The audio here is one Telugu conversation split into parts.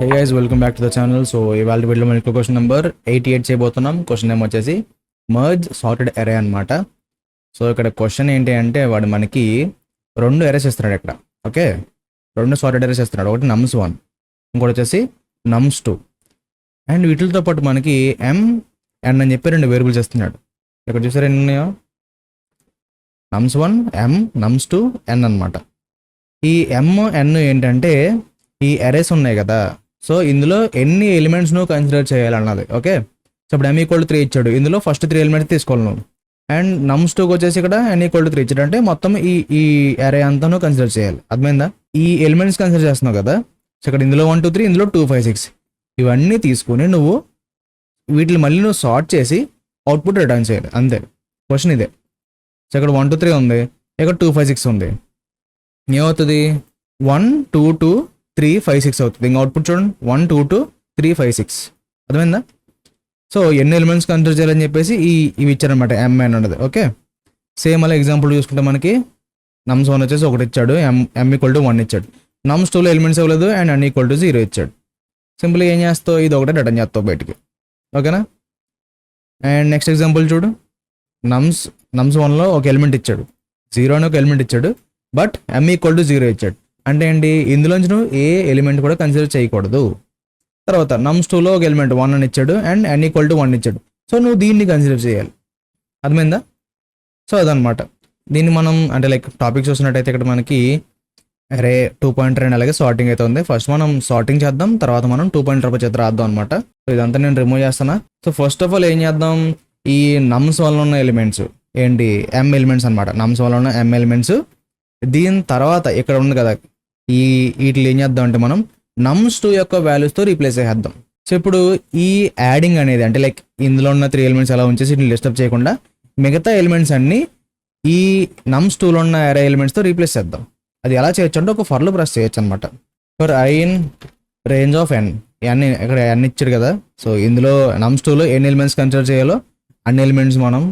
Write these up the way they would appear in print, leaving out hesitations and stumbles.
Hey guys, welcome back to the channel. So ఇవాళ వీడియోలో మనకి క్వశ్చన్ నెంబర్ 88 చేయబోతున్నాం. క్వశ్చన్ నేమ్ వచ్చేసి మర్జ్ సార్టెడ్ అరే అనమాట. సో ఇక్కడ క్వశ్చన్ ఏంటి అంటే వాడు మనకి రెండు అరేస్ ఇస్తున్నాడు ఇక్కడ. ఓకే, రెండు సార్టెడ్ అరేస్ ఇస్తున్నాడు. ఒకటి nums1, ఇంకోటి వచ్చేసి nums2. అండ్ వీటితో పాటు మనకి m n అని చెప్పి రెండు వేరియబుల్స్ ఇస్తున్నాడు. ఇక్కడ చూసారు ఎన్ని ఉన్నాయో, nums1 m, nums2 n అనమాట. ఈ m n ఏంటంటే ఈ అరేస్ ఉన్నాయి కదా, సో ఇందులో ఎన్ని ఎలిమెంట్స్ నువ్వు కన్సిడర్ చేయాలన్నది. ఓకే, సో ఇప్పుడు m=3 ఇచ్చాడు, ఇందులో ఫస్ట్ 3 ఎలిమెంట్స్ తీసుకోవాలి నువ్వు. అండ్ nums2కి వచ్చేసి ఇక్కడ n=3 ఇచ్చాడు, అంటే మొత్తం ఈ అరే అంతా నువ్వు కన్సిడర్ చేయాలి. అర్థమైందా? ఈ ఎలిమెంట్స్ కన్సిడర్ చేస్తున్నావు కదా, సో ఇక్కడ ఇందులో 1 2 3, ఇందులో 2 5 6 ఇవన్నీ తీసుకుని నువ్వు వీటిని మళ్ళీ నువ్వు సార్ట్ చేసి అవుట్పుట్ రిటర్న్ చేయాలి. అంతే క్వశ్చన్ ఇదే. సో ఇక్కడ 1 2 3 ఉంది, ఇక్కడ 2 5 6 ఉంది. ఏమవుతుంది? 1 2 2 3 5 6 అవుతుంది. ఇంకా అవుట్పుట్ చూడండి, 1 2 2 3 5 6. అర్థమైందా? సో ఎన్ని ఎలిమెంట్స్ కన్సిడర్ చేయాలని చెప్పేసి ఇవి ఇచ్చారనమాట, mn ఉన్నది. ఓకే, సేమ్ అలా ఎగ్జాంపుల్ చూసుకుంటే మనకి nums1 వచ్చేసి 1 ఇచ్చాడు, m=1 ఇచ్చాడు. nums2లో ఎలిమెంట్స్ ఇవ్వలేదు అండ్ n=0 ఇచ్చాడు. సింపుల్గా ఏం చేస్తావు, ఇది ఒకటే రిటర్న్ చేస్తావు బయటికి. ఓకేనా? అండ్ నెక్స్ట్ ఎగ్జాంపుల్ చూడు, nums1లో ఒక ఎలిమెంట్ ఇచ్చాడు, 0 అని ఒక ఎలిమెంట్ ఇచ్చాడు, బట్ m=0 ఇచ్చాడు. అంటే ఏంటి, ఇందులోంచి నువ్వు ఏ ఎలిమెంట్ కూడా కన్సిడర్ చేయకూడదు. తర్వాత nums2లో ఒక ఎలిమెంట్ 1 అని ఇచ్చాడు అండ్ n=1 ఇచ్చాడు, సో నువ్వు దీన్ని కన్సిడర్ చేయాలి. అర్థమైందా? సో అదనమాట. దీన్ని మనం అంటే లైక్ టాపిక్ చూసినట్టయితే ఇక్కడ మనకి అరే 2.2 అలాగే సార్టింగ్ అయితే ఉంది. ఫస్ట్ మనం సార్టింగ్ చేద్దాం, తర్వాత మనం 2.2 చేత రాద్దాం అనమాట. సో ఇదంతా నేను రిమూవ్ చేస్తాను. సో ఫస్ట్ ఆఫ్ ఆల్ ఏం చేద్దాం, ఈ nums1 ఉన్న ఎలిమెంట్స్ ఏంటి, m ఎలిమెంట్స్ అనమాట. nums1 ఉన్న m ఎలిమెంట్స్. దీని తర్వాత ఇక్కడ ఉంది కదా, వీటిని ఏం చేద్దాం అంటే మనం nums2 యొక్క వాల్యూస్తో రీప్లేస్ చేసేద్దాం. సో ఇప్పుడు ఈ యాడింగ్ అనేది అంటే లైక్ ఇందులో ఉన్న 3 ఎలిమెంట్స్ అలా ఉంచేసి వీటిని డిస్టర్బ్ చేయకుండా మిగతా ఎలిమెంట్స్ అన్ని ఈ nums2లో ఉన్న అరే ఎలిమెంట్స్తో రీప్లేస్ చేద్దాం. అది ఎలా చేయొచ్చు అంటే ఒక ఫర్ లూప్ రాసి చేయొచ్చు అనమాట. For i in range of n, ఇక్కడ n ఇచ్చాడు కదా, సో ఇందులో nums2లో ఎన్ని ఎలిమెంట్స్ కన్సిడర్ చేయాలో అన్ని ఎలిమెంట్స్ మనం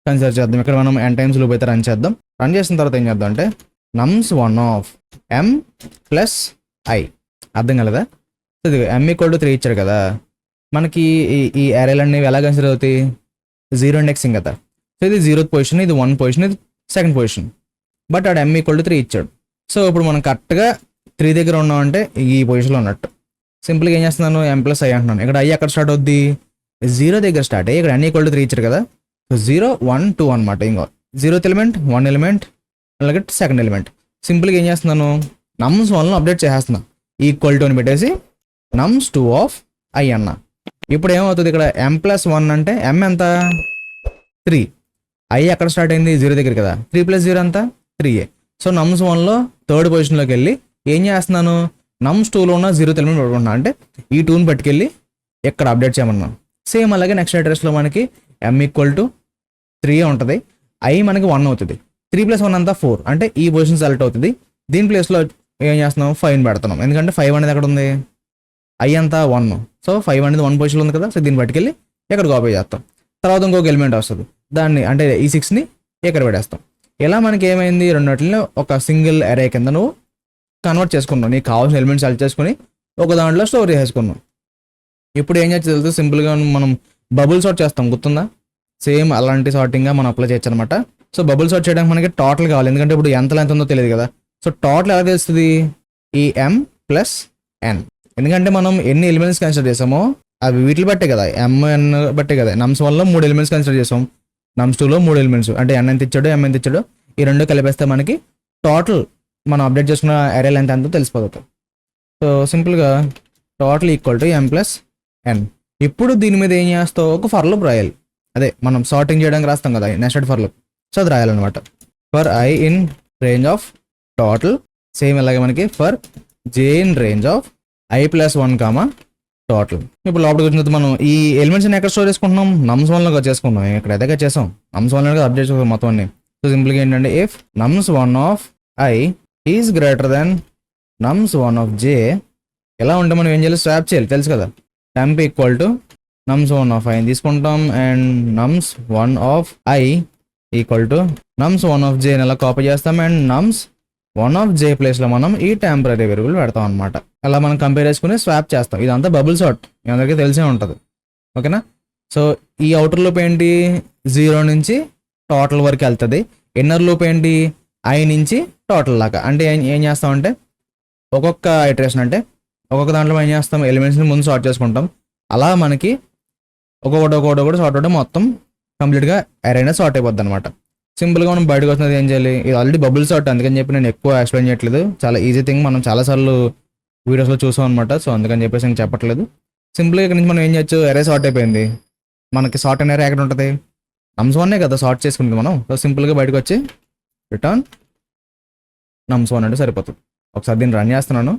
కన్సిడర్ చేద్దాం. ఇక్కడ మనం n టైమ్స్ లూప్ అయితే రన్ చేద్దాం. రన్ చేసిన తర్వాత ఏం చేద్దాం అంటే nums1 of m plus i. అర్థం కలదా? ఇది m=3 ఇచ్చాడు కదా, మనకి ఈ అరేలు అనేవి ఎలా కన్సిడర్ అవుతాయి, 0 ఇండెక్సింగ్ కదా. సో ఇది 0th పొజిషన్, ఇది 1 పొజిషన్, ఇది 2nd పొజిషన్, బట్ ఆడ m=3 ఇచ్చాడు. సో ఇప్పుడు మనం కరెక్ట్గా 3 దగ్గర ఉన్నామంటే ఈ పొజిషన్లో ఉన్నట్టు. సింపుల్గా ఏం చేస్తున్నాను, m+i అంటున్నాను. ఇక్కడ i ఎక్కడ స్టార్ట్ అవుద్ది, 0 దగ్గర స్టార్ట్ అయ్యి ఇక్కడ n=3 ఇచ్చాడు కదా, సో 0 1 2 అనమాట. ఇంకో 0th ఎలిమెంట్, 1 ఎలిమెంట్, అలాగే 2nd ఎలిమెంట్. సింపుల్గా ఏం చేస్తున్నాను, nums1లో అప్డేట్ చేసేస్తున్నా, ఈక్వల్ టు అని పెట్టేసి nums2 ఆఫ్ i అన్న. ఇప్పుడు ఏమవుతుంది, ఇక్కడ m+1 అంటే m ఎంత, 3. i ఎక్కడ స్టార్ట్ అయింది, 0 దగ్గర కదా, 3 + 0 అంతా 3. సో nums1లో 3rd పొజిషన్లోకి వెళ్ళి ఏం చేస్తున్నాను, nums2లో ఉన్న 0th ఎలిమెంట్ పట్టుకుంటున్నా, అంటే ఈ 2ని పట్టుకెళ్ళి ఎక్కడ అప్డేట్ చేయమన్నా. సేమ్ అలాగే నెక్స్ట్ అడ్రస్లో మనకి m=3 ఉంటుంది, i మనకి 1 అవుతుంది, 3 + 1 అంతా 4, అంటే ఈ పొజిషన్ సెలెక్ట్ అవుతుంది. దీని ప్లేస్లో ఏం చేస్తున్నాం, 5 పెడుతున్నాం, ఎందుకంటే 5 అనేది ఎక్కడ ఉంది, i అంతా 1, సో 5 అనేది 1 పొజిషన్లో ఉంది కదా, సో దీన్ని పట్టుకెళ్ళి ఎక్కడ కాపీ చేస్తాం. తర్వాత ఇంకొక ఎలిమెంట్ వస్తుంది, దాన్ని అంటే ఈ 6ని ఎక్కడ పెట్టేస్తాం. ఇలా మనకి ఏమైంది, రెండిట్లో ఒక సింగిల్ అరే కింద నువ్వు కన్వర్ట్ చేసుకున్నావు, నీకు కావాల్సిన ఎలిమెంట్స్ సెలెక్ట్ చేసుకుని ఒక దాంట్లో స్టోర్ చేసుకున్నావు. ఇప్పుడు ఏం చేస్తే తెలుసు, సింపుల్గా మనం బబుల్ సార్ట్ చేస్తాం, గుర్తుందా? సేమ్ అలాంటి సార్టింగ్గా మనం అప్లై చేయొచ్చు అనమాట. సో బబుల్ సార్ట్ చేయడానికి మనకి టోటల్ కావాలి, ఎందుకంటే ఇప్పుడు ఎంత లెంత్ ఉందో తెలియదు కదా. సో టోటల్ ఎలా తెలుస్తుంది, ఈ m+n, ఎందుకంటే మనం ఎన్ని ఎలిమెంట్స్ కన్సిడర్ చేసామో అవి వీటిని బట్టే కదా, mn బట్టే కదా. nums1లో 3 ఎలిమెంట్స్ కన్సిడర్ చేసాం, nums2లో 3 ఎలిమెంట్స్, అంటే n ఎంత ఇచ్చాడు, m ఎంత ఇచ్చాడు, ఈ రెండు కలిపేస్తే మనకి టోటల్ మనం అప్డేట్ చేసుకున్న అరే లెంత్ ఎంతో తెలిసిపోతుంది. సో సింపుల్గా టోటల్ ఈక్వల్ టు m+n. ఇప్పుడు దీని మీద ఏం చేస్తావు, ఒక ఫర్ లూప్ రాయాలి. అదే మనం సార్టింగ్ చేయడానికి రాస్తాం కదా, నెస్టెడ్ ఫర్ లూప్. సో అది రాయాలన్నమాట. For i in range of total, same అలాగే మనకి for j in range of i+1 total. ఇప్పుడు లోపలికి వచ్చిన మనం ఈ ఎలిమెంట్స్ ఎక్కడ స్టోర్ చేసుకుంటున్నాం, nums1లో చేసుకున్నాం, ఇక్కడ ఎదగా చేసాం, nums1లో అప్డేట్ చేసాం మొత్తం అన్ని. సో సింపుల్గా ఏంటంటే if nums1 of i is greater than nums1 of j, ఎలా ఉంటే మనం ఏం చేయాలి, స్వాప్ చేయాలి, తెలుసు కదా. temp equal to nums1 of i తీసుకుంటాం and nums1 of i equal to nums1 of j ఎలా కాపీ చేస్తాం, అండ్ వన్ ఆఫ్ జే ప్లేస్లో మనం ఈ టెంపరీ వేరియబుల్ పెడతాం అనమాట. అలా మనం కంపేర్ చేసుకుని స్వాప్ చేస్తాం. ఇదంతా బబుల్ సార్ట్, మీ అందరికీ తెలిసే ఉంటుంది. ఓకేనా. సో ఈ అవుటర్ లూప్ ఏంటి, 0 నుంచి టోటల్ వరకు వెళ్తుంది. ఇన్నర్ లూప్ ఏంటి, ఐ నుంచి టోటల్ దాకా. అంటే ఏం చేస్తామంటే ఒక్కొక్క ఇటరేషన్ అంటే ఒక్కొక్క దాంట్లో ఏం చేస్తాం, ఎలిమెంట్స్ని ముందు సార్ట్ చేసుకుంటాం. అలా మనకి ఒక్కొక్కటి సార్ట్ అవుట్ మొత్తం కంప్లీట్గా అరేనా సార్ట్ అయిపోద్ది అనమాట. సింపుల్గా మనం బయటకు వస్తున్నది ఏం చేయాలి, ఇది ఆల్రెడీ బబుల్ సార్ట్, అందుకని చెప్పి నేను ఎక్కువ ఎక్స్ప్లెయిన్ చేయట్లేదు. చాలా ఈజీ థింగ్, మనం చాలాసార్లు వీడియోస్లో చూసాం అనమాట. సో అందుకని చెప్పేసి నేను చెప్పట్లేదు. సింపుల్గా ఇక్కడ నుంచి మనం ఏం చేయొచ్చు, అరే సార్ట్ అయిపోయింది. మనకి సార్ట్ అనే అరే ఎక్కడ ఉంటుంది, nums1 కదా సార్ట్ చేసుకుంటుంది మనం. సో సింపుల్గా బయటకు వచ్చి రిటర్న్ nums1 అంటే సరిపోతుంది. ఒకసారి దీన్ని రన్ చేస్తున్నాను,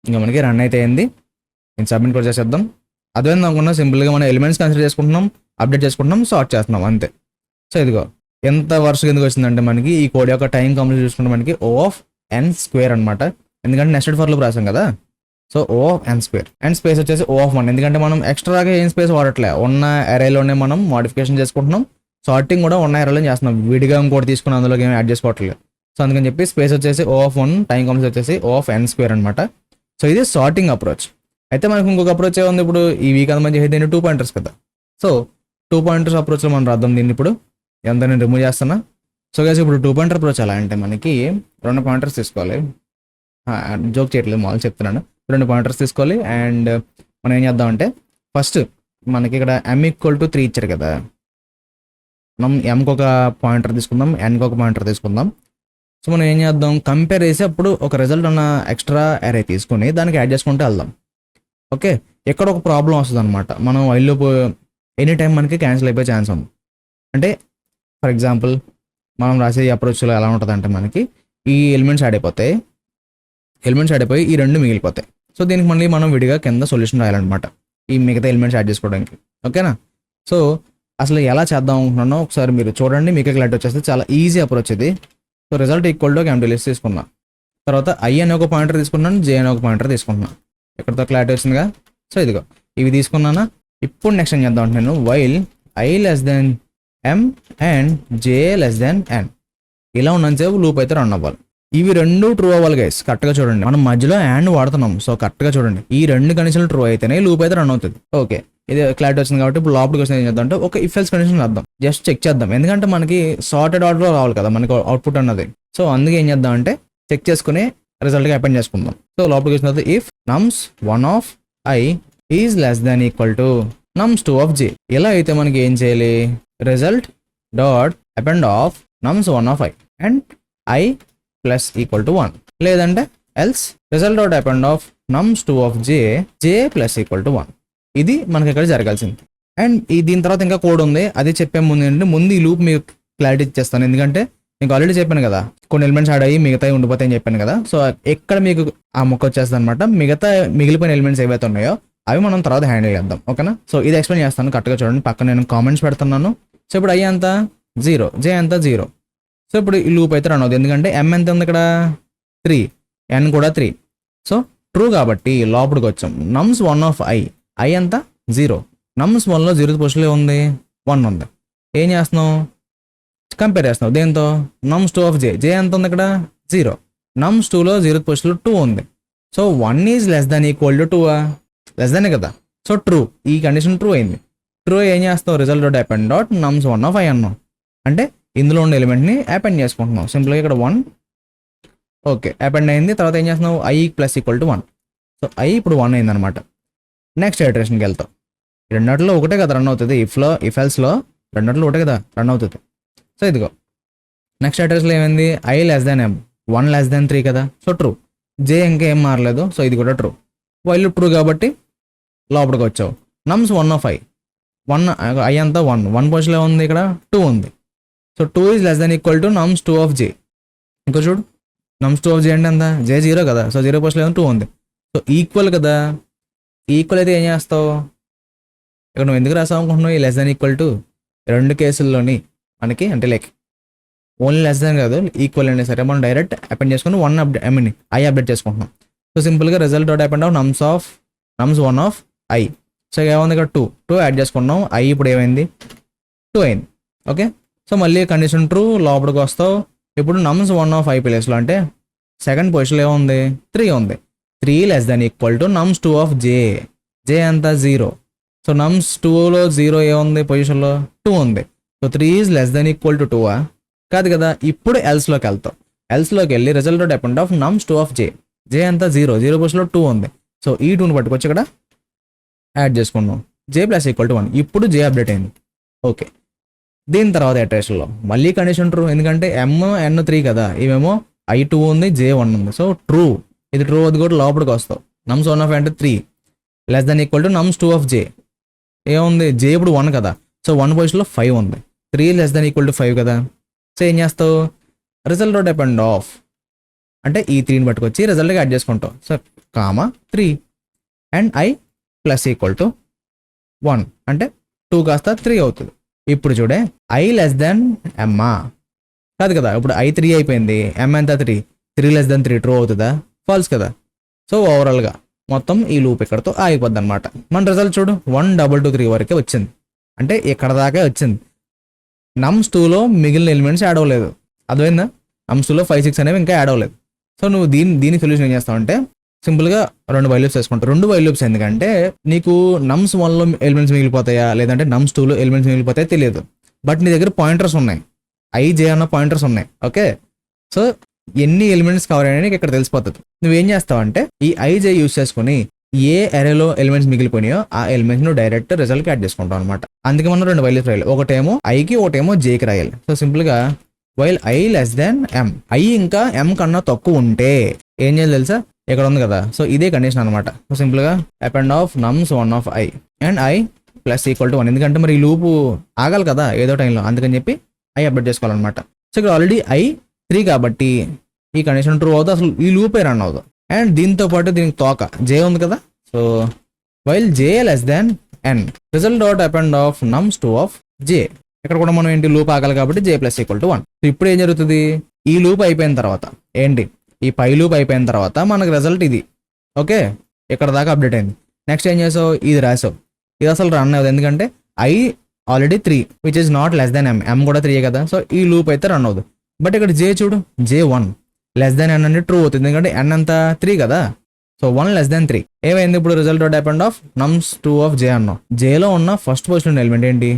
ఇంకా మనకి రన్ అయితే అయింది. నేను సబ్మిట్ కూడా చేసేద్దాం. అదేంది అనుకున్నా, సింపుల్గా మనం ఎలిమెంట్స్ కన్సిడర్ చేసుకుంటున్నాం, అప్డేట్ చేసుకుంటున్నాం, సార్ట్ చేస్తున్నాం అంతే. సో ఇదిగో ఎంత వరుసగా ఎందుకు వచ్చిందంటే మనకి ఈ కోడ్ యొక్క టైం కంప్లీట్ చూసుకుంటే మనకి O(n)² అనమాట. ఎందుకంటే నెస్టెడ్ ఫర్ లూప్ రాసాం కదా. సో O(n)² అండ్ స్పేస్ వచ్చేసి O(1), ఎందుకంటే మనం ఎక్స్ట్రాగా ఏం స్పేస్ వాడట్లే, ఉన్న అరేలోనే మనం మోడిఫికేషన్ చేసుకుంటున్నాం. సార్టింగ్ కూడా ఉన్న అరేలో చేస్తున్నాం, విడిగా ఇంకోటి తీసుకుని అందులోకి ఏమి యాడ్ చేసుకోవట్లేదు. సో అందుకని చెప్పి స్పేస్ వచ్చేసి O(1), టైం కంప్లీట్ వచ్చేసి O(n)² అనమాట. సో ఇది సార్టింగ్ అప్రోచ్. అయితే మనకు ఇంకొక అప్రోచ్ ఏముంది, ఇప్పుడు ఈ వీక్ అంత మంచి దీన్ని 2 పాయింటర్స్ కదా. సో 2 పాయింటర్స్ అప్రోచ్లో మనం రాద్దాం దీన్ని. ఇప్పుడు ఎంత నేను రిమూవ్ చేస్తున్నా. సో గైస్ ఇప్పుడు 2 పాయింటర్ అప్రోచ్ ఎలా అంటే మనకి 2 పాయింటర్స్ తీసుకోవాలి. జోక్ చేయట్లేదు, మామూలు చెప్తున్నాను. 2 పాయింటర్స్ తీసుకోవాలి. అండ్ మనం ఏం చేద్దామంటే ఫస్ట్ మనకి ఇక్కడ m=3 ఇచ్చారు కదా. మనం mకి ఒక పాయింటర్ తీసుకుందాం, nకి ఒక పాయింటర్ తీసుకుందాం. సో మనం ఏం చేద్దాం, కంపేర్ చేసి అప్పుడు ఒక రిజల్ట్ ఉన్న ఎక్స్ట్రా అరే తీసుకొని దానికి యాడ్ చేసుకుంటూ వెళ్దాం. ఓకే, ఎక్కడ ఒక ప్రాబ్లం వస్తుంది అనమాట. మనం వైల్ లూప్ ఎనీ టైం మనకి క్యాన్సిల్ అయిపోయే ఛాన్స్ ఉంది. అంటే ఫర్ ఎగ్జాంపుల్ మనం రాసే ఈ అప్రోచ్లో ఎలా ఉంటుంది అంటే మనకి ఈ ఎలిమెంట్స్ యాడ్ అయిపోయి ఈ 2 మిగిలిపోతాయి. సో దీనికి మళ్ళీ మనం విడిగా కింద సొల్యూషన్ రాయాలన్నమాట, ఈ మిగతా ఎలిమెంట్స్ యాడ్ చేసుకోవడానికి. ఓకేనా. సో అసలు ఎలా చేద్దాం అనుకుంటున్నానో ఒకసారి మీరు చూడండి, మీకు క్లారిటీ వచ్చేస్తే. చాలా ఈజీ అప్రోచ్ ఇది. So result equal to empty list తీసుకున్నా, తర్వాత ఐ అనే ఒక పాయింటర్ తీసుకున్నాను, జే అనే ఒక పాయింటర్ తీసుకుంటున్నాను. ఎక్కడితో క్లారిటీ వచ్చిందిగా. సో ఇదిగో ఇవి తీసుకున్నానా. ఇప్పుడు నెక్స్ట్ ఏం చేద్దాం అంటే నేను వైల్ i(m) అండ్ j(n) ఇలా ఉన్నంతసేపు లూప్ అయితే రన్ అవ్వాలి. ఇవి 2 ట్రూ అవ్వాలి గైస్, కరెక్ట్గా చూడండి. మనం మధ్యలో అండ్ వాడుతున్నాం, సో కరెక్ట్గా చూడంండి. ఈ 2 కండిషన్లు ట్రూ అయితేనే లూప్ అయితే రన్ అవుతుంది. ఓకే, ఇది క్లారిటీ వచ్చింది కాబట్టి ఇప్పుడు లోపలికి వచ్చింది ఏం చేద్దాం అంటే ఒక ఇఫ్ ఎల్స్ కండిషన్ రాద్దాం, జస్ట్ చెక్ చేద్దాం. ఎందుకంటే మనకి సార్టెడ్ ఆర్డర్లో రావాలి కదా మనకి అవుట్పుట్ అన్నది. సో అందుకే ఏం చేద్దాం అంటే చెక్ చేసుకుని రిజల్ట్గా అపెండ్ చేసుకుందాం. సో లోపలికి వచ్చిన తర్వాత if nums1 of i is less than equal to nums2 of j. ఇలా అయితే మనకి ఏం చేయాలి, result dot append of nums1 of i and i plus equal to 1, లేదంటే else result dot append of nums2 of j plus equal to 1. ఇది మనకి ఇక్కడ జరగాల్సింది. అండ్ దీని తర్వాత ఇంకా కోడ్ ఉంది, అది చెప్పే ముందు ఏంటంటే ముందు ఈ లూప్ మీకు క్లారిటీ ఇచ్చేస్తాను. ఎందుకంటే మీకు ఆల్రెడీ చెప్పాను కదా, కొన్ని ఎలిమెంట్స్ యాడ్ అయ్యి మిగతా ఉండిపోతాయని చెప్పాను కదా. సో ఎక్కడ మీకు ఆ మొక్క వచ్చేస్తుంది అనమాట. మిగతా మిగిలిపోయిన ఎలిమెంట్స్ ఏవైతే ఉన్నాయో అవి మనం తర్వాత హ్యాండిల్ చేద్దాం. ఓకేనా. సో ఇది ఎక్స్ప్లెయిన్ చేస్తాను, కరెక్ట్గా చూడండి. పక్కన నేను కామెంట్స్ పెడుతున్నాను. సో ఇప్పుడు ఐ అంతా 0, జే అంతా 0. సో ఇప్పుడు ఈ లూప్ అయితే రన్ అవుతుంది. ఎందుకంటే m ఎంత ఉంది ఇక్కడ 3, n కూడా 3. సో ట్రూ కాబట్టి లోపలికి వచ్చాం. nums1 of i అంతా 0. nums1లో 0th పొజిషన్లో ఉంది, 1 ఉంది. ఏం చేస్తున్నావు, కంపేర్ చేస్తున్నావు దేంతో, nums2 of j ఎంత ఉంది ఇక్కడ 0. nums2లో 0th పొజిషన్లో 2 ఉంది. So 1 is less than equal to 2, less దానే కదా. సో ట్రూ, ఈ కండిషన్ ట్రూ అయింది. ట్రూ ఏం చేస్తావు, result dot append dot nums1 of i అన్నాం. అంటే ఇందులో ఉన్న ఎలిమెంట్ని అపెండ్ చేసుకుంటున్నాం. సింపుల్గా ఇక్కడ 1 ఓకే అపెండ్ అయింది. తర్వాత ఏం చేస్తున్నావు, i plus equal to 1. So i ఇప్పుడు 1 అయింది అనమాట. నెక్స్ట్ ఇటరేషన్కి వెళ్తాం. రెండిట్లో ఒకటే కదా రన్ అవుతుంది, ఇఫ్ ఎల్స్లో రెండిట్లో ఒకటే కదా రన్ అవుతుంది. సో ఇదిగో నెక్స్ట్ ఇటరేషన్లో ఏమైంది, i less than m, 1 less than 3 కదా. సో ట్రూ, j ఇంకా ఏం మారలేదు. సో ఇది కూడా ట్రూ. వైల్ ట్రూ కాబట్టి లోపలికి వచ్చావు. nums1 of i అంతా 1 పొజిషన్లో ఉంది, ఇక్కడ 2 ఉంది. So 2 is less than equal to nums2 of j. ఇంకో చూడు, nums2 of j అంటే ఎంత, j 0 కదా. సో 0 పొజిషన్లో 2 ఉంది. సో ఈక్వల్ కదా. ఈక్వల్ అయితే ఏం చేస్తావు, ఇక్కడ నువ్వు ఎందుకు రాసావు అనుకుంటున్నావు ఈ లెస్ దాన్ ఈక్వల్ టు. 2 కేసుల్లోని మనకి అంటే లైక్ ఓన్లీ లెస్ దాన్ కాదు, ఈక్వల్ అయినా సరే మనం డైరెక్ట్ అపెండ్ చేసుకుని 1 అప్డేట్ i అప్డేట్ చేసుకుంటున్నాం. సో సింపుల్గా result dot append of nums1 of i. So ఏమైంది ఇక్కడ 2 యాడ్ చేసుకున్నాం. i ఇప్పుడు ఏమైంది 2 అయింది. ఓకే, సో మళ్ళీ కండిషన్ ట్రూ, లోపలికి వస్తావు. ఇప్పుడు నమ్స్ 1 ఆఫ్ ఐ ప్లేస్లో అంటే సెకండ్ పొజిషన్లో ఏముంది 3 ఉంది. 3 less than equal to nums 2 of J. J అంతా 0. సో నమ్స్ 2లో 0 ఏముంది పొజిషన్లో 2 ఉంది. So 3 is less than equal to 2 కాదు కదా. ఇప్పుడు ఎల్స్లోకి వెళ్తాం. ఎల్స్లోకి వెళ్ళి result depend of nums 2 of J. J అంతా 0 పొజిషన్లో 2 ఉంది. సో ఈ 2ని పట్టుకొచ్చి ఇక్కడ యాడ్ చేసుకున్నాం. జే ప్లస్ ఈక్వల్ టు 1. ఇప్పుడు జే అప్డేట్ అయింది. ఓకే, దీని తర్వాత ఎటరేషన్లో మళ్ళీ కండిషన్ ట్రూ, ఎందుకంటే n3 కదా, ఇవేమో i2 ఉంది, j1 ఉంది. సో ట్రూ, ఇది ట్రూ అది కూడా లోపలికి వస్తావు. నమ్స్ 1 ఆఫ్ అంటే 3 less than equal to nums 2 of J. ఏముంది జే ఇప్పుడు 1 కదా, సో 1 పొజిషన్లో 5 ఉంది. 3 లెస్ దాన్ ఈక్వల్ టు 5 కదా. సో ఏం చేస్తావు, రిజల్ట్ డిపెండ్ ఆఫ్ అంటే ఈ 3ని పట్టుకొచ్చి రిజల్ట్కి యాడ్ చేసుకుంటావు. So comma 3 and i plus equal to 1 అంటే 2 కాస్త 3 అవుతుంది. ఇప్పుడు చూడే i లెస్ దాన్ m కాదు కదా, ఇప్పుడు i 3 అయిపోయింది, m ఎంత 3 లెస్ దాన్ 3 ట్రూ అవుతుందా, ఫాల్స్ కదా. సో ఓవరాల్గా మొత్తం ఈ లూప్ ఇక్కడతో ఆగిపోద్ది అనమాట. మన రిజల్ట్ చూడు 1 2 2 3 వరకే వచ్చింది, అంటే ఇక్కడ దాకా వచ్చింది. నమ్స్ 2లో మిగిలిన ఎలిమెంట్స్ యాడ్ అవ్వలేదు, అర్థమైందా. నమ్స్ 2లో 5 6 అనేవి ఇంకా యాడ్ అవ్వలేదు. సో నువ్వు దీని సొల్యూషన్ ఏం చేస్తావు అంటే సింపుల్గా 2 వైల్ లూప్స్ వేసుకుంటావు. 2 వైల్ లూప్స్ ఎందుకంటే నీకు నమ్స్ 1లో ఎలిమెంట్స్ మిగిలిపోతాయా లేదంటే నమ్స్ 2లో ఎలిమెంట్స్ మిగిలిపోతాయా తెలియదు, బట్ నీ దగ్గర పాయింటర్స్ ఉన్నాయి, i j అన్న పాయింటర్స్ ఉన్నాయి. ఓకే, సో ఎన్ని ఎలిమెంట్స్ కవర్ అయ్యాయని ఇక్కడ తెలిసిపోతుంది. నువ్వేం చేస్తావు అంటే ఈ i j యూస్ చేసుకుని ఏ అరేలో ఎలిమెంట్స్ మిగిలిపోయినాయో ఆ ఎలిమెంట్స్ నువ్వు డైరెక్ట్ రిజల్ట్కి యాడ్ చేసుకుంటావు అనమాట. అందుకే మనం 2 వైల్ లూప్స్ రాయాలి, ఒకటేమో ఐకి ఒకటేమో జేకి రాయాలి. సో సింపుల్గా while i less than m, i ఇంకా m కన్నా తక్కువ ఉంటే ఏం చేయాలి తెలుసా, ఇక్కడ ఉంది కదా. సో ఇదే కండిషన్ అనమాట. సో సింపుల్గా append of నమ్స్ 1 of i and i plus equal to 1, ఎందుకంటే మరి ఈ లూపు ఆగాలి కదా ఏదో టైంలో, అందుకని చెప్పి i అప్డేట్ చేసుకోవాలన్నమాట. సో ఇక్కడ ఆల్రెడీ i 3 కాబట్టి ఈ కండిషన్ ట్రూ అవుతుంది, అసలు ఈ లూపే రన్ అవుతుంది. అండ్ దీంతో పాటు దీనికి తోక j ఉంది కదా. So while j less than n result dot append of nums 2 of j. ఇక్కడ కూడా మనం ఏంటి లూప్ ఆగాలి కాబట్టి j plus equal to 1. So ఇప్పుడు ఏం జరుగుతుంది, ఈ లూప్ అయిపోయిన తర్వాత ఏంటి, ఈ పై లూప్ అయిపోయిన తర్వాత మనకు రిజల్ట్ ఇది. ఓకే, ఇక్కడ దాకా అప్డేట్ అయింది. నెక్స్ట్ ఏం చేసావు, ఇది రాసావు. ఇది అసలు రన్ అవ్వదు, ఎందుకంటే i already 3 which is not less than m కూడా 3 కదా. సో ఈ లూప్ అయితే రన్ అవ్వదు. బట్ ఇక్కడ j చూడు, j1 లెస్ దాన్ n అంటే ట్రూ అవుతుంది, ఎందుకంటే n అంతా 3 కదా. సో 1 లెస్ దాన్ 3 ఏమైంది, ఇప్పుడు result depend of nums 2 of j అన్నాం. జేలో ఉన్న ఫస్ట్ పొజిషన్ ఎలిమెంట్ ఏంటి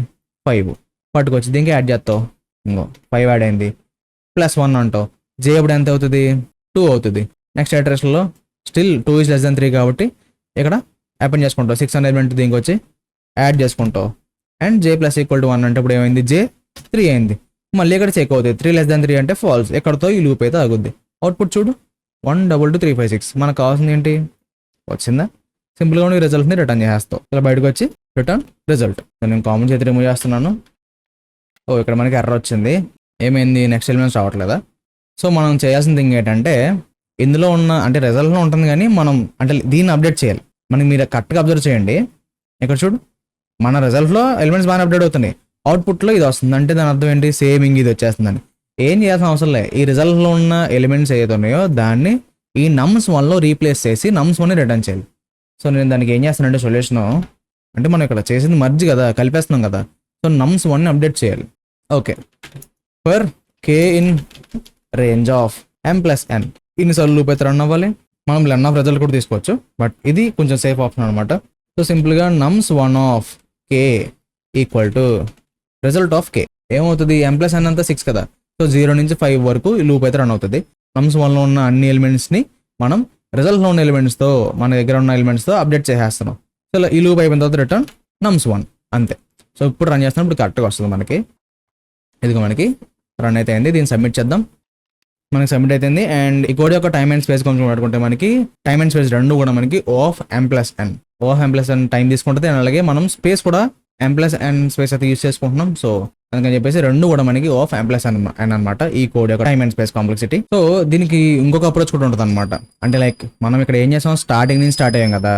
5, పట్టుకొచ్చి దీనికి యాడ్ చేస్తావు, ఇంకో 5 యాడ్ అయింది, ప్లస్ 1 అంటావు. j ఇప్పుడు ఎంత అవుతుంది 2 అవుతుంది. నెక్స్ట్ అడ్రస్లో స్టిల్ 2 ఈజ్ లెస్ దాన్ 3 కాబట్టి ఇక్కడ అపెండ్ చేసుకుంటావు. 6 అనే ఎలిమెంట్ దీనికి వచ్చి యాడ్ చేసుకుంటావు. And j plus equal to 1 అంటే ఇప్పుడు ఏమైంది, j 3 అయింది. మళ్ళీ ఇక్కడ చెక్ అవుతుంది, 3 లెస్ దాన్ 3 అంటే ఫాల్స్. ఎక్కడతో ఈ లూప్ అయితే ఆగుద్ది. అవుట్పుట్ చూడు 1 2 2 3 5 6. మనకు కావాల్సింది ఏంటి, వచ్చిందా. సింపుల్గా ఈ రిజల్ట్ని రిటర్న్ చేస్తావు. ఇలా బయటకు వచ్చి రిటర్న్ రిజల్ట్. నేను కామన్ చేతి రిమూవ్ చేస్తున్నాను. ఓ ఇక్కడ మనకి ఎర్రర్ వచ్చింది, ఏమైంది నెక్స్ట్ ఎలిమెంట్స్ రావట్లేదా. సో మనం చేయాల్సిన థింగ్ ఏంటంటే ఇందులో ఉన్న అంటే రిజల్ట్లో ఉంటుంది కానీ మనం అంటే దీన్ని అప్డేట్ చేయాలి. మనకి మీరు కరెక్ట్గా అబ్జర్వ్ చేయండి, ఇక్కడ చూడు మన రిజల్ట్లో ఎలిమెంట్స్ బాగా అప్డేట్ అవుతున్నాయి, అవుట్పుట్లో ఇది వస్తుంది. అంటే దాని అర్థం ఏంటి, సేమింగ్ ఇది వచ్చేస్తుందని. ఏం చేయాల్సిన అవసరం లేదు, ఈ రిజల్ట్లో ఉన్న ఎలిమెంట్స్ ఏదైతే ఉన్నాయో దాన్ని ఈ నమ్స్ 1లో రీప్లేస్ చేసి నమ్స్ 1ని రిటర్న్ చేయాలి. సో నేను దానికి ఏం చేస్తానంటే సొల్యూషను అంటే మనం ఇక్కడ చేసింది మర్జ్ కదా, కలిపేస్తున్నాం కదా. సో నమ్స్ 1ని అప్డేట్ చేయాలి. Okay, for k in range of m plus n ఇన్నిసార్లు లూప్ అయితే రన్ అవ్వాలి. మనం లెన్ ఆఫ్ రిజల్ట్ కూడా తీసుకోవచ్చు, బట్ ఇది కొంచెం సేఫ్ ఆప్షన్ అనమాట. సో సింపుల్గా nums 1 of k equal to result of k ఏమవుతుంది, m ప్లస్ n అంతా 6 కదా. సో 0 నుంచి 5 వరకు ఈ లూప్ అయితే రన్ అవుతుంది. నమ్స్ 1లో ఉన్న అన్ని ఎలిమెంట్స్ని మనం రిజల్ట్లో ఉన్న ఎలిమెంట్స్తో మన దగ్గర ఉన్న ఎలిమెంట్స్తో అప్డేట్ చేసేస్తున్నాం. సో ఇలా ఈ లూప్ అయిపోయిన తర్వాత రిటర్న్ నమ్స్ 1 అంతే. సో ఇప్పుడు రన్ చేస్తున్నాం, ఇప్పుడు కరెక్ట్గా వస్తుంది మనకి. ఇదిగో మనకి రన్ అయితే అయింది. దీన్ని సబ్మిట్ చేద్దాం. మనకి సబ్మిట్ అయిపోయింది. అండ్ ఈ కోడ్ యొక్క టైమ్ అండ్ స్పేస్ కొంచెం పట్టుకుంటే మనకి టైమ్ అండ్ స్పేస్ రెండు కూడా మనకి O of m plus n time తీసుకుంటుంది. అండ్ అలాగే మనం స్పేస్ కూడా m ప్లస్ n స్పేస్ అయితే యూస్ చేసుకుంటున్నాం. సో అందుకని చెప్పేసి రెండు కూడా మనకి O of m plus n అనమాట ఈ కోడ్ యొక్క time and space complexity. So దీనికి ఇంకొక అప్రోచ్ కూడా ఉంటుంది అనమాట. అంటే లైక్ మనం ఇక్కడ ఏం చేస్తాం, స్టార్టింగ్ నుంచి స్టార్ట్ అయ్యాం కదా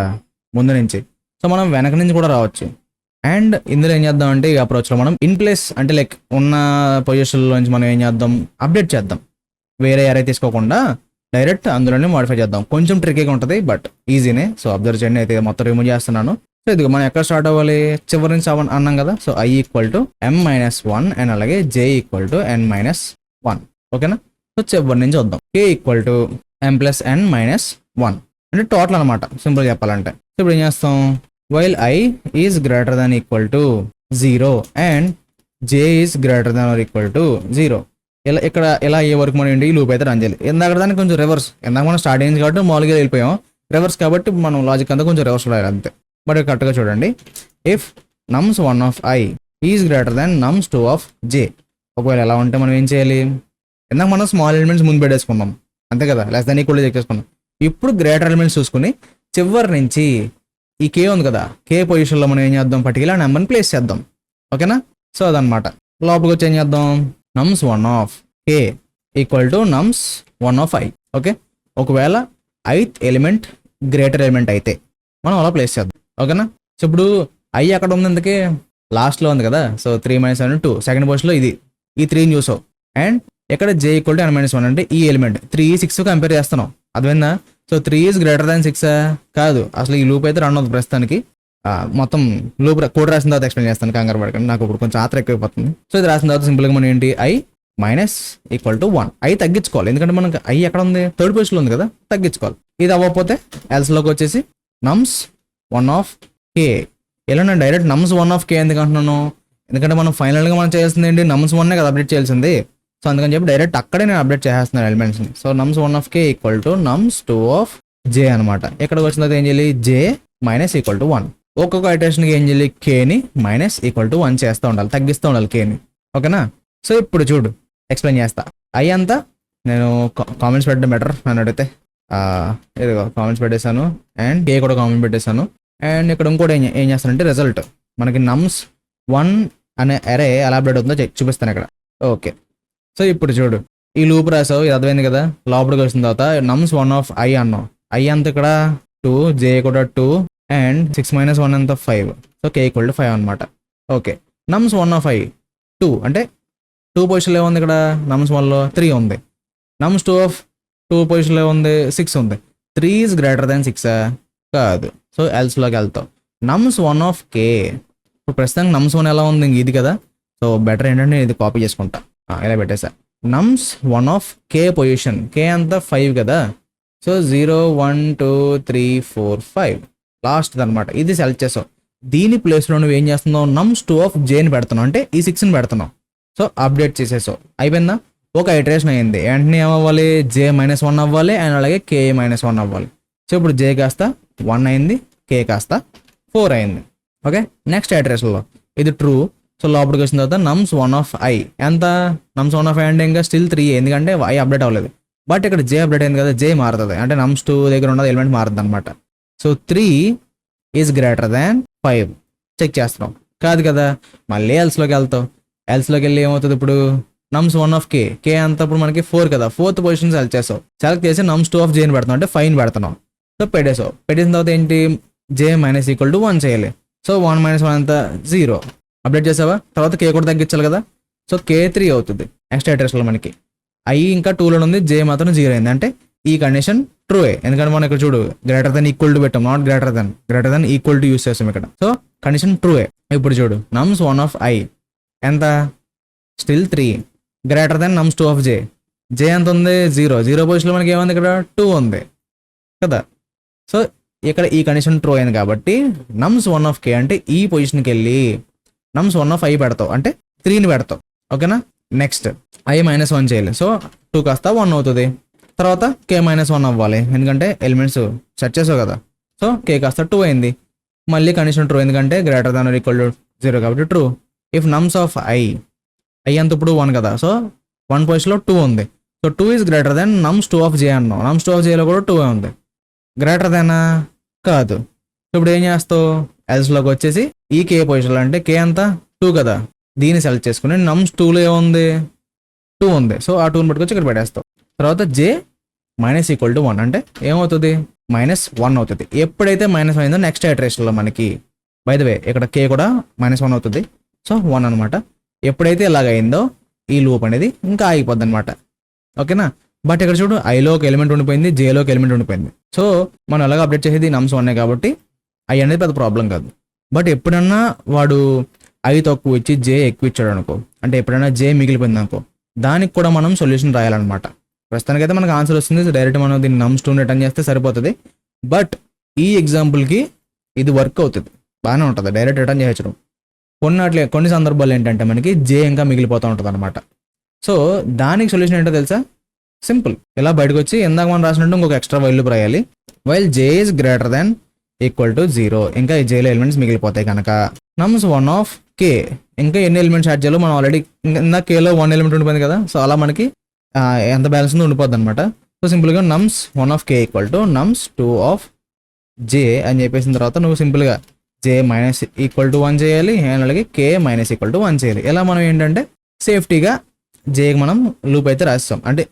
ముందు నుంచి. సో మనం వెనక నుంచి కూడా రావచ్చు. అండ్ ఇందులో ఏం చేద్దాం అంటే ఈ అప్రోచ్లో మనం ఇన్ ప్లేస్ అంటే లైక్ ఉన్న పొజిషన్లో నుంచి మనం ఏం చేద్దాం, అప్డేట్ చేద్దాం. వేరే అరే తీసుకోకుండా డైరెక్ట్ అందులోనే మోడిఫై చేద్దాం. కొంచెం ట్రిక్కీగా ఉంటుంది బట్ ఈజీనే. సో అబ్జర్వ్ చేయండి, అయితే మొత్తం రిమూవ్ చేస్తున్నాను. సో ఇది మనం ఎక్కడ స్టార్ట్ అవ్వాలి, చివరి నుంచి అన్నాం కదా. So i equal to m minus 1 and అలాగే j equal to n minus 1. ఓకేనా. సో చివరి నుంచి వద్దాం. K equal to m plus n minus 1 అంటే టోటల్ అనమాట సింపుల్ చెప్పాలంటే. సో ఇప్పుడు ఏం చేస్తాం, while i is greater than equal to 0 and j is greater than or equal to 0. ఇలా ఏ వరకు మనం ఏంటి ఈ లూప్ అయితే రన్ చేయాలి. ఇందాక దానికి కొంచెం రివర్స్, ఇందాక మనం స్టార్ట్ అయింది కాబట్టి మామూలుగా వెళ్ళిపోయాం, రివర్స్ కాబట్టి మనం లాజిక్ అంతా కొంచెం రివర్స్ రాయాలి అంతే. బట్ కరెక్ట్గా చూడండి, if nums 1 of i is greater than nums 2 of j. ఒకవేళ ఎలా ఉంటే మనం ఏం చేయాలి, ఇందాక మనం స్మాల్ ఎలిమెంట్స్ ముందు పెట్టేసుకున్నాం అంతే కదా, లెస్ దాన్ ఈక్వల్ చెక్ చేసుకున్నాం. ఇప్పుడు గ్రేటర్ ఎలిమెంట్స్ చూసుకుని చివరి నుంచి ఈ కే ఉంది కదా, కే పొజిషన్లో మనం ఏం చేద్దాం, పర్టికులర్ నెంబర్ని ప్లేస్ చేద్దాం. ఓకేనా, సో అదనమాట. లోపలికి వచ్చి ఏం చేద్దాం, nums 1 of K equal to nums 1 of i. Okay, ఒకవేళ ith ఎలిమెంట్ గ్రేటర్ ఎలిమెంట్ అయితే మనం అలా ప్లేస్ చేద్దాం. ఓకేనా, సో ఇప్పుడు i అక్కడ ఉంది, అందుకే లాస్ట్లో ఉంది కదా, సో 3 - 7 2 సెకండ్ పొజిషన్లో ఇది ఈ 3ని చూసావు. అండ్ ఇక్కడ j ఈక్వల్ టు n - 1 అంటే ఈ ఎలిమెంట్ 3 6 కంపేర్ చేస్తున్నాం, అర్థమైందా? సో 3 ఈజ్ గ్రేటర్ దాన్ 6 కాదు, అసలు ఈ లూప్ అయితే రన్ అవుతుంది ప్రస్తుతానికి. మొత్తం లూప్ కోడ్ రాసిన తర్వాత ఎక్స్ప్లెయిన్ చేస్తాను, కంగారు పడకండి, నాకు ఇప్పుడు కొంచెం ఆత్ర ఎక్కువైపోతుంది. సో ఇది రాసిన తర్వాత సింపుల్గా మనం ఏంటి, i minus equal to 1. i తగ్గించుకోవాలి, ఎందుకంటే మనకి i ఎక్కడ ఉంది, థర్డ్ పొజిషన్లో ఉంది కదా, తగ్గించుకోవాలి. ఇది అవ్వకపోతే ఎల్స్లోకి వచ్చేసి nums 1 ఆఫ్ k. ఇలా నేను డైరెక్ట్ nums 1 ఆఫ్ k ఎందుకు అంటున్నాను, ఎందుకంటే మనం ఫైనల్గా మనం చేయాల్సింది ఏంటి, nums 1 కదా అప్డేట్ చేయాల్సింది. సో అందుకని చెప్పి డైరెక్ట్ అక్కడే నేను అప్డేట్ చేస్తున్నాను ఎలిమెంట్స్ని. So nums 1 of k equal to nums 2 of j అనమాట. ఇక్కడికి వచ్చిన తర్వాత ఏం చేయాలి, j మైనస్ ఈక్వల్ టు 1. ఒక్కొక్క ఐటరేషన్కి ఏం చేయాలి, కేని మైనస్ ఈక్వల్ టు 1 చేస్తూ ఉండాలి, తగ్గిస్తూ ఉండాలి కేని. ఓకేనా, సో ఇప్పుడు చూడు ఎక్స్ప్లెయిన్ చేస్తా. i అంతా నేను కామెంట్స్ పెట్టడం బెటర్ నన్ను అడిగితే. ఇదిగో కామెంట్స్ పెట్టేశాను అండ్ కే కూడా కామెంట్ పెట్టేశాను. అండ్ ఇక్కడ ఇంకోటి ఏం చేస్తానంటే రిజల్ట్ మనకి nums 1 అనే అరే ఎలా అప్డేట్ అవుతుందో చూపిస్తాను ఇక్కడ. ఓకే, సో ఇప్పుడు చూడు ఈ లూప్ రాసావు, ఇది అర్థమైంది కదా. లోపలికి వచ్చిన తర్వాత nums 1 ఆఫ్ i అన్నావు, i అంత ఇక్కడ 2, j కూడా 2 అండ్ 6 - 1 అంత 5. సో k ఈక్వల్ టు 5 అనమాట. ఓకే, nums 1 ఆఫ్ i 2 అంటే 2 పొజిషన్లో ఏముంది, ఇక్కడ nums 1లో 3 ఉంది. nums 2 ఆఫ్ 2 పొజిషన్లో ఉంది 6 ఉంది. 3 ఈజ్ గ్రేటర్ దాన్ 6 కాదు, సో ఎల్స్లోకి వెళ్తావు. nums 1 ఆఫ్ k ఇప్పుడు ప్రస్తుతానికి nums 1 ఎలా ఉంది, ఇది కదా. సో బెటర్ ఏంటంటే ఇది కాపీ చేసుకుంటా, ఇలా పెట్టేసా. nums 1 of k position, k అంతా 5 కదా. సో 0 1 2 3 4 5 లాస్ట్ అనమాట. ఇది సెలెక్ట్ చేసావు. దీని ప్లేస్లో నువ్వు ఏం చేస్తున్నావు, nums 2 ఆఫ్ jని పెడుతున్నావు, అంటే ఈ 6ని పెడుతున్నావు. సో అప్డేట్ చేసేసావు, అయిపోయిందా. ఒక ఐటరేషన్ అయింది, వెంటనే ఏమవ్వాలి, j - 1 అవ్వాలి అండ్ అలాగే k - 1 అవ్వాలి. సో ఇప్పుడు j కాస్త 1 అయింది, k కాస్త 4 అయింది. ఓకే, నెక్స్ట్ ఐటరేషన్లో ఇది ట్రూ. సో లోపలికి వచ్చిన తర్వాత nums 1 ఆఫ్ i ఎంత, nums 1 ఆఫ్ i అంటే ఇంకా స్టిల్ 3, ఎందుకంటే i అప్డేట్ అవ్వలేదు. బట్ ఇక్కడ j అప్డేట్ అయింది కదా, j మారుతుంది, అంటే nums 2 దగ్గర ఉన్నది ఎలిమెంట్ మారుతుంది అనమాట. So 3 is greater than 5 check చేస్తున్నాం, కాదు కదా. మళ్ళీ ఎల్స్లోకి వెళ్తావు, ఎల్స్లోకి వెళ్ళి ఏమవుతుంది ఇప్పుడు, nums 1 ఆఫ్ k అంతా ఇప్పుడు మనకి 4 కదా, 4th పొజిషన్ సెలెక్ట్ చేసావు. సెలెక్ట్ చేసి nums 2 ఆఫ్ jని పెడతాం, అంటే 5ని పెడుతున్నాం. సో పెట్టేసావు, పెట్టేసిన తర్వాత ఏంటి, j మైనస్ ఈక్వల్ టు 1 చేయాలి. సో 1 - 1 అంతా 0 అప్డేట్ చేసావా. తర్వాత k కూడా తగ్గించాలి కదా, సో k 3 అవుతుంది. నెక్స్ట్ ఐటరేషన్లో మనకి i ఇంకా 2లో ఉంది, j మాత్రం 0 అయింది, అంటే ఈ కండిషన్ ట్రూ. ఎందుకంటే మనం ఇక్కడ చూడు గ్రేటర్ దెన్ ఈక్వల్ టు పెట్టాం, not greater than equal to use చేస్తాం ఇక్కడ. So condition true. ఇప్పుడు చూడు nums 1 ఆఫ్ i ఎంత, still 3 greater than nums 2 of j ఎంత ఉంది, 0 పొజిషన్లో మనకి ఏముంది, ఇక్కడ 2 ఉంది కదా. సో ఇక్కడ ఈ కండిషన్ ట్రూ అయింది కాబట్టి nums 1 ఆఫ్ k అంటే ఈ పొజిషన్కి వెళ్ళి nums 1 ఆఫ్ i పెడతావు, అంటే 3ని పెడతావు. ఓకేనా, నెక్స్ట్ i - 1 చేయాలి. సో 2 కాస్త 1 అవుతుంది. తర్వాత k - 1 అవ్వాలి, ఎందుకంటే ఎలిమెంట్స్ సెట్ చేసావు కదా. సో k కాస్త 2 అయింది. మళ్ళీ కండిషన్ ట్రూ, ఎందుకంటే greater than or equal to 0 కాబట్టి true. If nums of i అంత ఇప్పుడు 1 కదా, సో 1 పొజిషన్లో 2 ఉంది. So 2 is greater than nums 2 of j అన్నాం, nums 2 ఆఫ్ jలో కూడా 2 ఉంది. గ్రేటర్ దానా కాదు. సో ఇప్పుడు ఏం చేస్తావు, ఎల్స్లోకి వచ్చేసి ఈ k పొజిషన్లో, అంటే k అంతా 2 కదా, దీన్ని సెలెక్ట్ చేసుకుని nums 2లో ఏముంది, 2 ఉంది. సో ఆ 2ని పట్టుకొచ్చి ఇక్కడ పెట్టేస్తావు. తర్వాత j మైనస్ ఈక్వల్ టు 1 అంటే ఏమవుతుంది, -1 అవుతుంది. ఎప్పుడైతే -1 అయిందో నెక్స్ట్ ఐటరేషన్లో మనకి, బై ద వే ఇక్కడ k కూడా -1 అవుతుంది. సో 1 అనమాట. ఎప్పుడైతే ఇలాగైందో ఈ లూప్ అనేది ఇంకా ఆగిపోద్ది అనమాట. ఓకేనా, బట్ ఇక్కడ చూడు ఐలో ఒక ఎలిమెంట్ ఉండిపోయింది, జేలో ఒక ఎలిమెంట్ ఉండిపోయింది. సో మనం ఎలాగ అప్డేట్ చేసేది nums 1 కాబట్టి ఐ అనేది పెద్ద ప్రాబ్లం కాదు. బట్ ఎప్పుడన్నా వాడు ఐ తక్కువ ఇచ్చి జే ఎక్కువ ఇచ్చాడు అనుకో, అంటే ఎప్పుడైనా జే మిగిలిపోయింది అనుకో, దానికి కూడా మనం సొల్యూషన్ రాయాలన్నమాట. ప్రస్తుతానికి అయితే మనకు ఆన్సర్ వస్తుంది. డైరెక్ట్ మనం దీన్ని నమ్స్ 2 రిటర్న్ చేస్తే సరిపోతుంది. బట్ ఈ ఎగ్జాంపుల్కి ఇది వర్క్ అవుతుంది, బాగానే ఉంటుంది, డైరెక్ట్ రిటర్న్ చేయొచ్చు. కొన్ని సందర్భాలు ఏంటంటే మనకి జే ఇంకా మిగిలిపోతూ ఉంటుంది అనమాట. సో దానికి సొల్యూషన్ ఏంటో తెలుసా? సింపుల్. ఇలా బయటకు వచ్చి ఇందాక మనం రాసినట్టు ఇంకొక ఎక్స్ట్రా వైల్ రాయాలి. While J is greater than equal to 0, ఇంకా ఈ జేలో ఎలిమెంట్స్ మిగిలిపోతాయి కనుక నమ్స్ 1 ఆఫ్ కే, ఇంకా ఎన్ని ఎలిమెంట్స్ యాడ్ చేయాలో మనం ఆల్రెడీ ఇందాక కేలో 1 ఎలిమెంట్ ఉండిపోయింది కదా, సో అలా మనకి ఎంత బ్యాలెన్స్ ఉందో ఉండిపోద్ది అనమాట. సో సింపుల్గా nums 1 of K equal to nums 2 of J అని చెప్పేసిన తర్వాత నువ్వు సింపుల్గా జే మైనస్ ఈక్వల్ టు 1 చేయాలి, అండ్ అలాగే కే మైనస్ ఈక్వల్ టు 1 చేయాలి. ఇలా మనం ఏంటంటే సేఫ్టీగా జేకి మనం లూప్ అయితే రాస్తాం, అంటే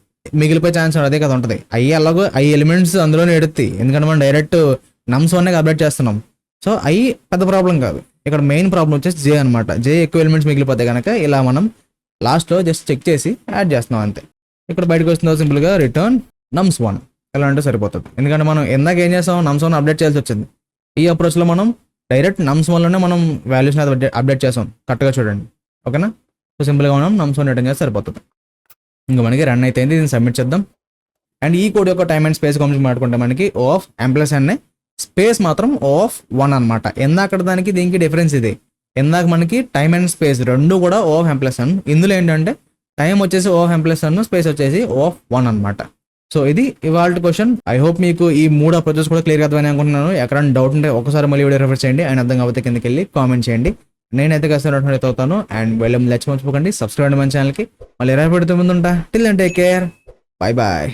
మిగిలిపోయే ఛాన్స్ అదే కదా ఉంటుంది. అలాగో ఎలిమెంట్స్ అందులోనే ఎడుతాయి, ఎందుకంటే మనం డైరెక్ట్ నమ్స్ 1 అప్డేట్ చేస్తున్నాం. సో పెద్ద ప్రాబ్లం కాదు. ఇక్కడ మెయిన్ ప్రాబ్లం వచ్చేసి జే అనమాట. జే ఎక్కువ ఎలిమెంట్స్ మిగిలిపోతాయి కనుక ఇలా మనం లాస్ట్లో జస్ట్ చెక్ చేసి యాడ్ చేస్తున్నాం అంతే. ఇక్కడ బయటకు వస్తుందో సింపుల్గా రిటర్న్ నమ్స్ 1 ఎలా అంటే సరిపోతుంది. ఎందుకంటే మనం ఎందాక ఏం చేస్తాం, నమ్స్ 1 అప్డేట్ చేయాల్సి వచ్చింది. ఈ అప్రోచ్లో మనం డైరెక్ట్ నమ్స్ 1లోనే మనం వాల్యూస్ని అప్డేట్ చేస్తాం. కరెక్ట్గా చూడండి, ఓకేనా? సో సింపుల్గా మనం నమ్స్ 1 రిటర్న్ చేస్తే సరిపోతుంది. ఇంకా మనకి రన్ అయితే దీన్ని సబ్మిట్ చేద్దాం. అండ్ ఈ కోడ్ యొక్క టైమ్ అండ్ స్పేస్ గురించి మాట్లాడుకుంటే మనకి O ఆఫ్ M+N స్పేస్ మాత్రం O ఆఫ్ 1 అనమాట. ఎందాక దానికి దీనికి డిఫరెన్స్ ఇది. ఎందాక మనకి టైమ్ అండ్ స్పేస్ రెండు కూడా O ఆఫ్ M+N, ఇందులో ఏంటంటే టైం వచ్చేసి O ఆఫ్ M+N, స్పేస్ వచ్చేసి O ఆఫ్ 1 అనమాట. సో ఇది ఇవాళ క్వశ్చన్. ఐ హోప్ మీకు ఈ 3 అప్రోచెస్ కూడా క్లియర్ అర్థమని అనుకుంటున్నాను. ఎక్కడైనా డౌట్ ఉంటే ఒకసారి మళ్ళీ వీడియో రెఫర్ చేయండి, అండ్ అర్థం కాకపోతే కిందకి వెళ్ళి కామెంట్ చేయండి. నేనైతే కష్టం అవుతాను. అండ్ వెళ్ళి మర్చిపోకండి సబ్స్క్రైబ్ మన ఛానల్కి. మళ్ళీ 20 ముందు ఉంటా. Till then take care, bye bye.